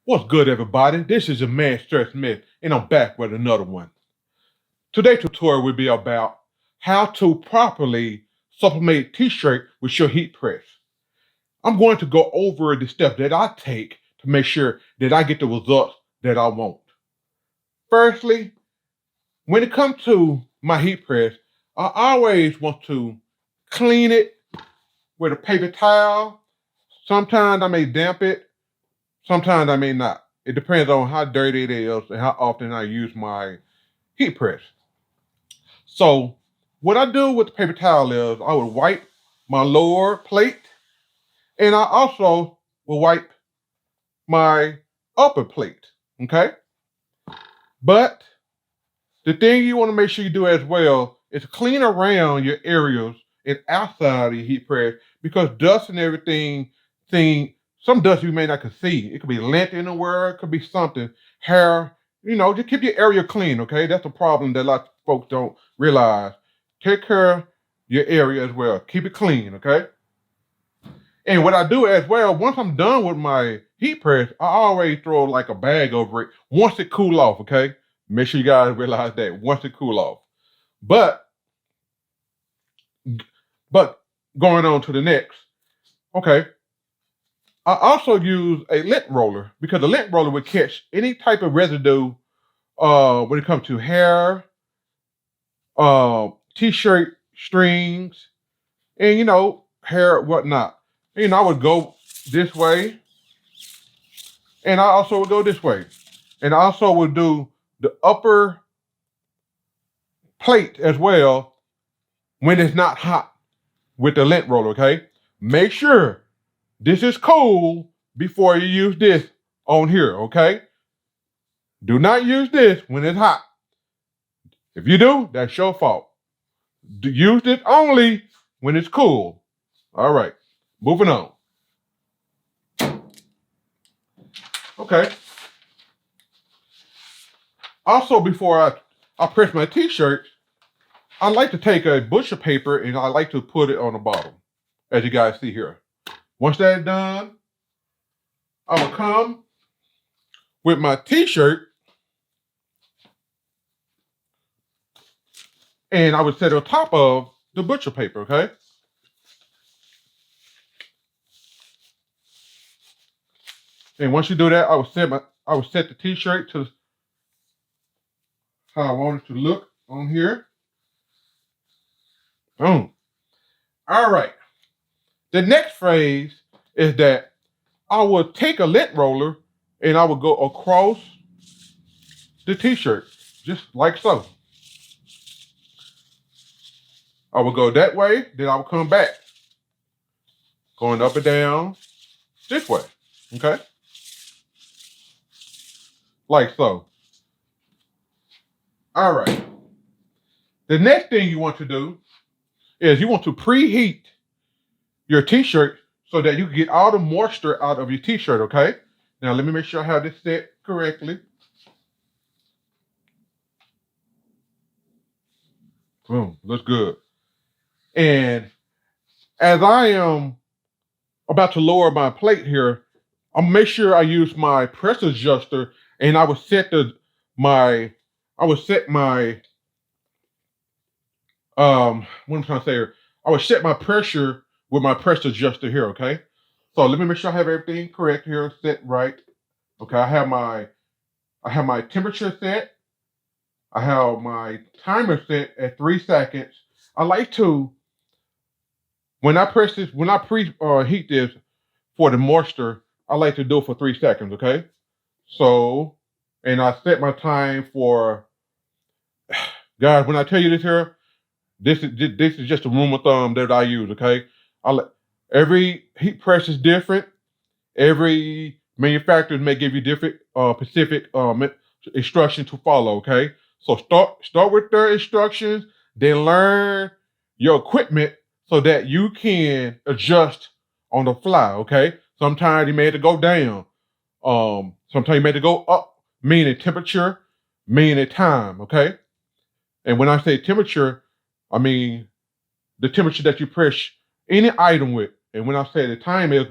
What's good, everybody? This is your man Stress Smith, and I'm back with another one. Today's tutorial will be about how to properly sublimate t-shirt with your heat press. I'm going to go over the steps that I take to make sure that I get the results that I want. Firstly, when it comes to my heat press, I always want to clean it with a paper towel. Sometimes I may damp it, sometimes I may not. It depends on how dirty it is and how often I use my heat press. So what I do with the paper towel is I would wipe my lower plate, and I also will wipe my upper plate, okay? But the thing you want to make sure you do as well is clean around your areas and outside of your heat press, because dust and everything, some dust you may not can see. It could be lint in the world, it could be something, hair, just keep your area clean, okay? That's a problem that a lot of folks don't realize. Take care of your area as well. Keep it clean, okay? And what I do as well, once I'm done with my heat press, I always throw like a bag over it once it cool off, okay? Make sure you guys realize that once it cool off. But going on to the next, okay, I also use a lint roller, because the lint roller would catch any type of residue when it comes to hair, t-shirt strings, and hair, whatnot. I would go this way, and I also would go this way, and I also would do the upper plate as well when it's not hot with the lint roller. Okay, make sure this is cool before you use this on here. Okay, do not use this when it's hot. If you do, that's your fault. Use it only when it's cool. All right, moving on. Okay. Also, before I press my t-shirt, I like to take a butcher paper and I like to put it on the bottom, as you guys see here. Once that's done, I will come with my t-shirt and I would set it on top of the butcher paper, okay? And once you do that, I would set the t-shirt to how I want it to look on here. Boom. All right. The next phase is that I will take a lint roller and I will go across the t-shirt, just like so. I will go that way, then I will come back, going up and down this way, okay? Like so. All right. The next thing you want to do is you want to preheat your t-shirt so that you can get all the moisture out of your t-shirt, okay? Now let me make sure I have this set correctly. Boom, looks good. And as I am about to lower my plate here, I'll make sure I use my pressure adjuster, and I will set my what I'm trying to say here. I will set my pressure with my pressure adjuster here, okay? So let me make sure I have everything correct here, set right. Okay, I have my temperature set. I have my timer set at 3 seconds. I like to, when I preheat this for the moisture, I like to do it for 3 seconds, okay? So, and I set my time for, guys, when I tell you this here, this is just a rule of thumb that I use, okay? Every heat press is different. Every manufacturer may give you different specific instructions to follow, okay? So start with their instructions, then learn your equipment so that you can adjust on the fly, okay? Sometimes you may have to go down. Sometimes you may have to go up, meaning temperature, meaning time, okay? And when I say temperature, I mean the temperature that you press any item with. And when I say the timer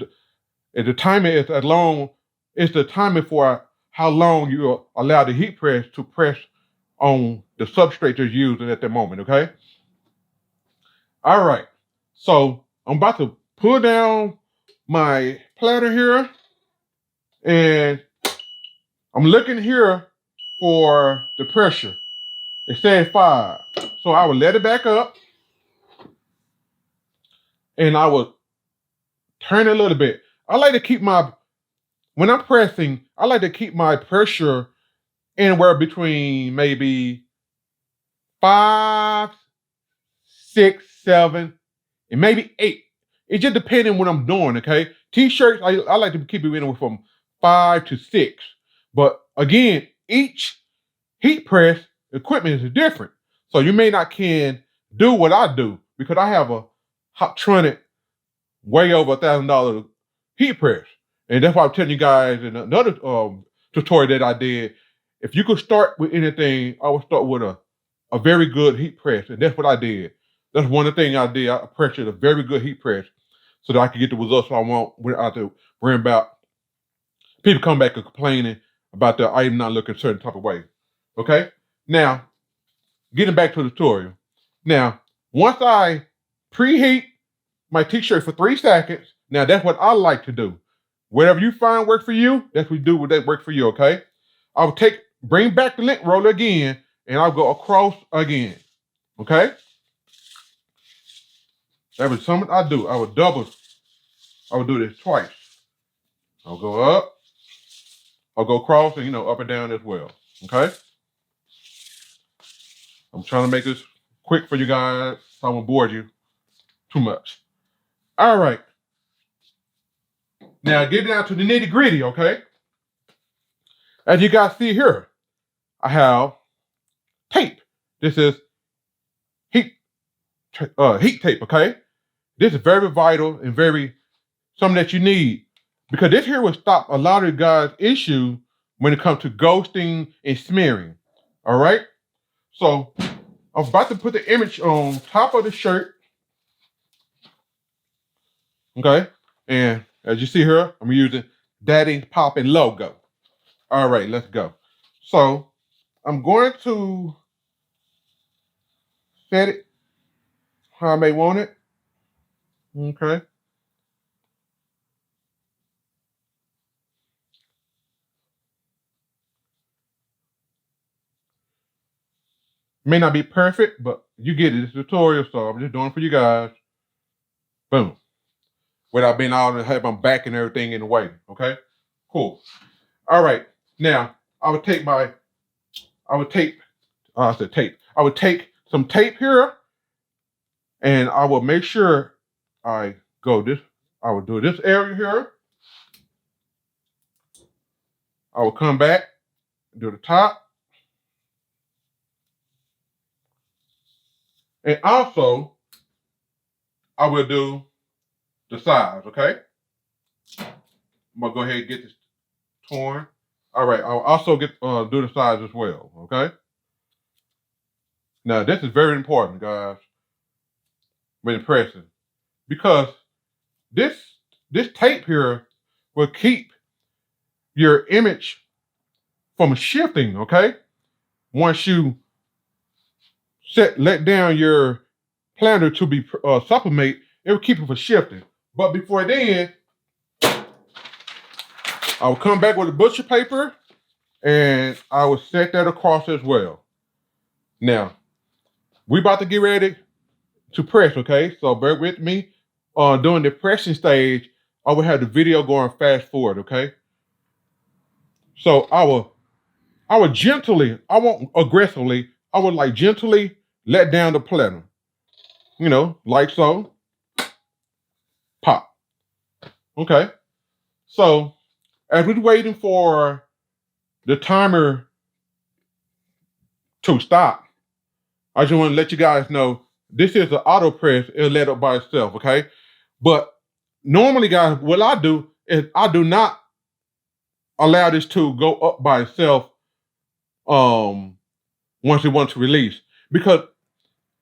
is as long is the timing for how long you allow the heat press to press on the substrate you're using at that moment, okay? All right, so I'm about to pull down my platter here, and I'm looking here for the pressure. It says 5, so I will let it back up, and I will turn it a little bit. I like to keep when I'm pressing, I like to keep my pressure anywhere between maybe 5, 6, 7, and maybe 8. It just depends on what I'm doing, okay? T-shirts, I like to keep it anywhere from 5 to 6. But again, each heat press equipment is different. So you may not can do what I do because I have a Hoptronic way over $1,000 heat press. And that's why I'm telling you guys in another tutorial that I did, if you could start with anything, I would start with a very good heat press. And that's what I did. That's one of the things I did. I pressured a very good heat press so that I could get the results I want without to worry about people coming back and complaining about the item not looking a certain type of way. Okay? Now, getting back to the tutorial. Now, once I preheat my t-shirt for 3 seconds, now that's what I like to do. Whatever you find work for you, that's what you do with that work for you, okay? I'll bring back the lint roller again, and I'll go across again, okay? That was something I do. I would do this twice. I'll go up, I'll go across, and up and down as well, okay? I'm trying to make this quick for you guys, so I won't bore you too much. All right. Now get down to the nitty gritty, okay? As you guys see here, I have tape. This is heat tape, okay? This is very vital and something that you need because this here will stop a lot of you guys' issue when it comes to ghosting and smearing, all right? So I'm about to put the image on top of the shirt, okay? And as you see here, I'm using Daddy's Poppin' logo. All right, let's go. So I'm going to set it how I may want it. Okay. May not be perfect, but you get it. It's a tutorial, so I'm just doing it for you guys. Boom. Without being out and have my back and everything in the way. Okay? Cool. All right. Now, I would take some tape here, and I will make sure I will do this area here. I will come back, do the top. And also, I will do the sides, okay? I'm gonna go ahead and get this torn. All right, I'll also do the sides as well, okay? Now, this is very important, guys, when pressing, because this tape here will keep your image from shifting, okay? Once you let down your planner to be sublimate, it will keep it from shifting. But before then, I will come back with a butcher paper and I will set that across as well. Now, we about to get ready to press, okay? So bear with me. During the pressing stage, I will have the video going fast forward, okay? So I will gently, I won't aggressively, I would like gently let down the planner. Like so. Pop. Okay. So as we're waiting for the timer to stop, I just want to let you guys know this is an auto press. It'll let up by itself, okay? But normally, guys, what I do is I do not allow this to go up by itself once it wants to release. Because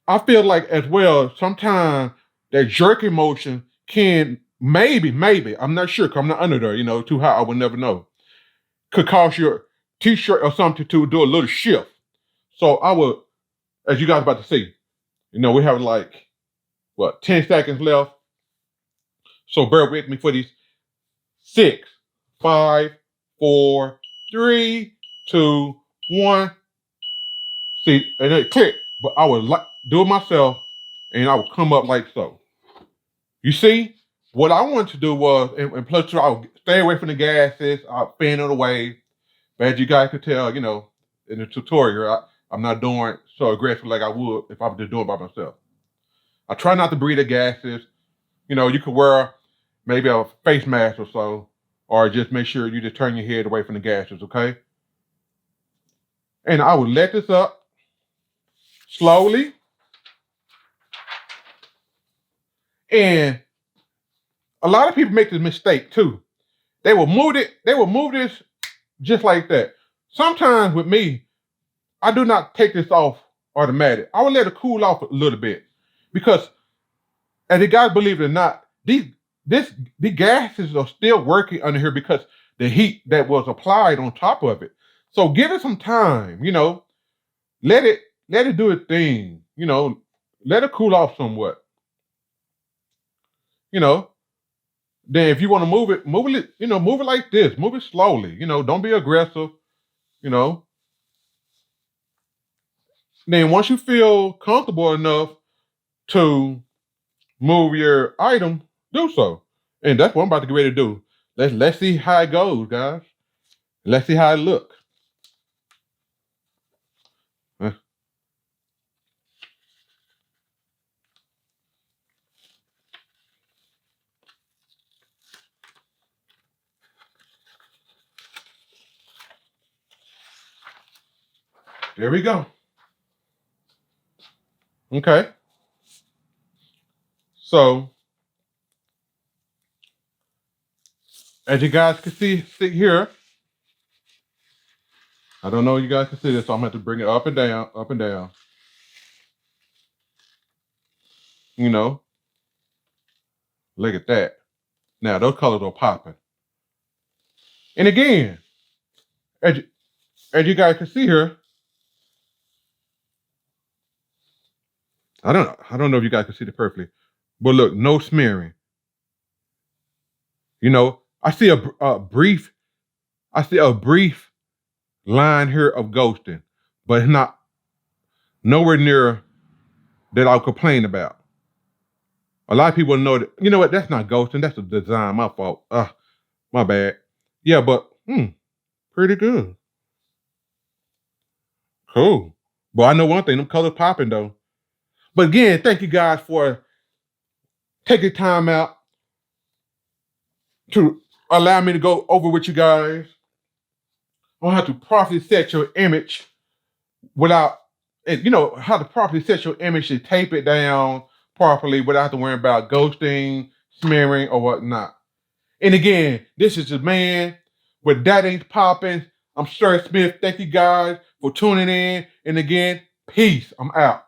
I feel like as well, sometimes that jerking motion can maybe, I'm not sure, because I'm not under there, too high, I would never know. could cause your t-shirt or something to do a little shift. So I would, as you guys about to see, we have like, 10 seconds left. So bear with me for these 6, 5, 4, 3, 2, 1. See, and it clicked, but I would do it myself, and I would come up like so. You see, what I wanted to do was, and plus I would stay away from the gases, I'll fan it away. But as you guys could tell, in the tutorial, I'm not doing so aggressive like I would if I was just doing it by myself. I try not to breathe the gases. You could wear maybe a face mask or so, or just make sure you just turn your head away from the gases, okay? And I would let this up slowly. And a lot of people make this mistake too. They will move this just like that. Sometimes with me, I do not take this off automatic. I will let it cool off a little bit. Because, as you guys believe it or not, the gases are still working under here because the heat that was applied on top of it. So give it some time, let it do its thing, let it cool off somewhat. Then if you want to move it like this, move it slowly, don't be aggressive, Then once you feel comfortable enough to move your item, do so. And that's what I'm about to get ready to do. Let's see how it goes, guys. Let's see how it looks. There we go. Okay. So, as you guys can see here, I don't know if you guys can see this, so I'm going to have to bring it up and down, up and down. Look at that. Now, those colors are popping. And again, as you guys can see here, I don't know if you guys can see it perfectly, but look, no smearing. I see a brief line here of ghosting, but it's not nowhere near that I'll complain about. A lot of people know that, you know what, that's not ghosting, that's a design, my fault. My bad. Yeah, but pretty good. Cool. But I know one thing, them colors popping though. But again, thank you guys for taking time out to allow me to go over with you guys on how to properly set your image without, how to properly set your image to tape it down properly without having to worry about ghosting, smearing, or whatnot. And again, this is the man with That Ain't Poppin'. I'm Sir Smith. Thank you guys for tuning in. And again, peace. I'm out.